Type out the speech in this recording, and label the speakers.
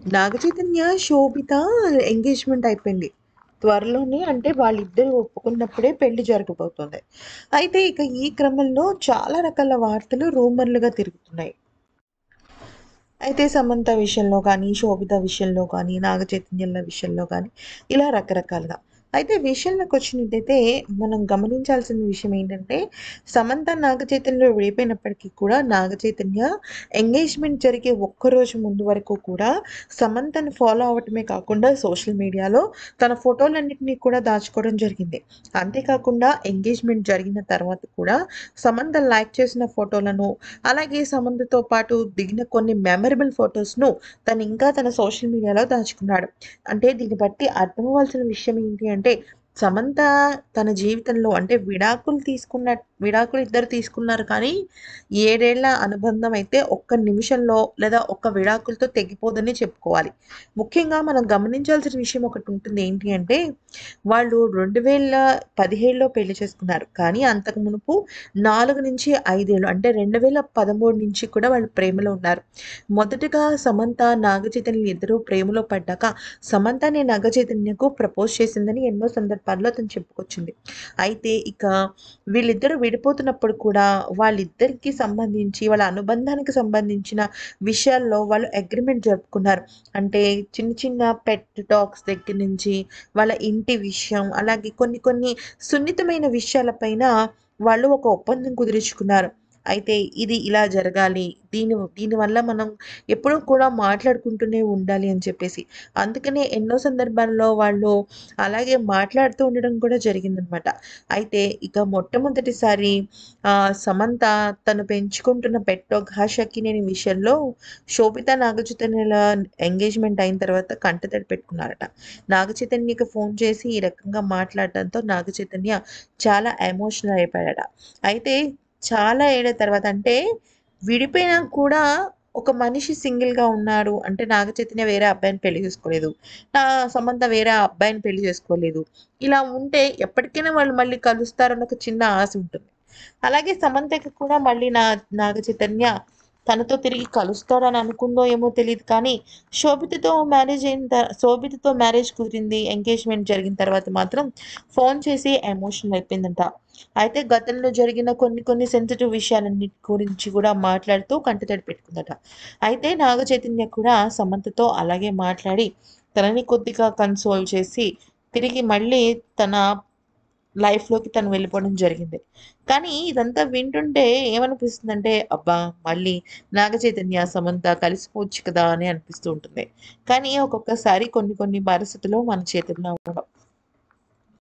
Speaker 1: నాగచైతన్య, శోభిత engagement అయిపోయింది. త్వరలోనే అంటే వాళ్ళిద్దరూ ఒప్పుకున్నప్పుడే పెళ్లి జరగబోతుంది. అయితే ఇక ఈ క్రమంలో చాలా రకాల వార్తలు రూమర్‌లుగా తిరుగుతున్నాయి. అయితే సమంత విషయంలో కానీ, శోభిత విషయంలో కానీ, నాగచైతన్యంల విషయంలో కానీ ఇలా రకరకాలుగా. అయితే విషయంలోకొచ్చినట్టయితే మనం గమనించాల్సిన విషయం ఏంటంటే, సమంత, నాగచైతన్య విడిపోయినప్పటికీ కూడా నాగచైతన్య ఎంగేజ్‌మెంట్ జరిగే ఒక్కరోజు ముందు వరకు కూడా సమంతను ఫాలో అవ్వటమే కాకుండా సోషల్ మీడియాలో తన ఫోటోలన్నిటిని కూడా దాచుకోవడం జరిగింది. అంతేకాకుండా ఎంగేజ్‌మెంట్ జరిగిన తర్వాత కూడా సమంత లైక్ చేసిన ఫోటోలను అలాగే సమంతతో పాటు దిగిన కొన్ని మెమరబుల్ ఫోటోస్‌ను తనింకా తన సోషల్ మీడియాలో దాచుకున్నాడు. అంటే దీన్ని బట్టి అర్థమవ్వాల్సిన విషయం ఏంటి అంటే, సమంత తన జీవితంలో అంటే విడాకులు ఇద్దరు తీసుకున్నారు కానీ, 7 ఏళ్ల అనుబంధం అయితే ఒక్క నిమిషంలో లేదా ఒక్క విడాకులతో తెగిపోదనే చెప్పుకోవాలి. ముఖ్యంగా మనం గమనించాల్సిన విషయం ఒకటుంటుంది. ఏంటి అంటే, వాళ్ళు 2017లో పెళ్లి చేసుకున్నారు. కానీ అంతకు మునుపు 4-5 ఏళ్ళు అంటే 2013 నుంచి కూడా వాళ్ళు ప్రేమలో ఉన్నారు. మొదటగా సమంత, నాగచైతన్య ఇద్దరూ ప్రేమలో పడ్డాక సమంతనే నాగచైతన్యకు ప్రపోజ్ చేసిందని ఎన్నో సందర్భాల్లో తను చెప్పుకొచ్చింది. అయితే ఇక వీళ్ళిద్దరూ విడిపోతున్నప్పుడు కూడా వాళ్ళిద్దరికీ సంబంధించి వాళ్ళ అనుబంధానికి సంబంధించిన విషయాల్లో వాళ్ళు అగ్రీమెంట్ జరుపుకున్నారు. అంటే చిన్న చిన్న పెట్ డాగ్స్ దగ్గర నుంచి వాళ్ళ ఇంటి విషయం అలాగే కొన్ని కొన్ని సున్నితమైన విషయాలపైన వాళ్ళు ఒక ఒప్పందం కుదుర్చుకున్నారు. అయితే ఇది ఇలా జరగాలి. దీనివల్ల మనం ఎప్పుడూ కూడా మాట్లాడుకుంటూనే ఉండాలి అని చెప్పేసి. అందుకనే ఎన్నో సందర్భాల్లో వాళ్ళు అలాగే మాట్లాడుతూ ఉండడం కూడా జరిగిందనమాట. అయితే ఇక మొట్టమొదటిసారి సమంత తను పెంచుకుంటున్న పెట్ డాగ్ హషకినేని విషయంలో శోభిత, నాగచైతన్యల ఎంగేజ్‌మెంట్ అయిన తర్వాత కంటతడి పెట్టుకున్నారట. నాగచైతన్యకి ఫోన్ చేసి ఈ రకంగా మాట్లాడడంతో నాగచైతన్య చాలా ఎమోషనల్ అయిపోయాడట. అయితే చాలా ఏళ్ల తర్వాత అంటే విడిపోయినా కూడా ఒక మనిషి సింగిల్‌గా ఉన్నాడు. అంటే నాగచైతన్య వేరే అబ్బాయిని పెళ్లి చేసుకోలేదు. సమంత వేరే అబ్బాయిని పెళ్లి చేసుకోలేదు. ఇలా ఉంటే ఎప్పటికైనా వాళ్ళు మళ్ళీ కలుస్తారని ఒక చిన్న ఆశ ఉంటుంది. అలాగే సమంతకి కూడా మళ్ళీ నాగచైతన్య తనతో తిరిగి కలుస్తాడని అనుకుందో ఏమో తెలీదు కానీ, శోభితతో మ్యారేజ్ కుదిరింది. ఎంగేజ్‌మెంట్ జరిగిన తర్వాత మాత్రం ఫోన్ చేసి ఎమోషనల్ అయిపోయిందంట. అయితే గతంలో జరిగిన కొన్ని కొన్ని సెన్సిటివ్ విషయాలన్నిటి గురించి కూడా మాట్లాడుతూ కంటతడి పెట్టుకుందట. అయితే నాగచైతన్య కూడా సమంతతో అలాగే మాట్లాడి తనని కొద్దిగా కన్సోల్ చేసి తిరిగి మళ్ళీ తన లైఫ్‌లోకి తను వెళ్ళిపోవడం జరిగింది. కానీ ఇదంతా వింటుంటే ఏమనిపిస్తుందంటే, అబ్బా! మళ్ళీ నాగచైతన్య, సమంత కలిసిపోవచ్చు కదా! అని అనిపిస్తూ ఉంటుంది. కానీ ఒక్కొక్కసారి కొన్ని కొన్ని పరిస్థితులు మన చేతుల్లో ఉండవు.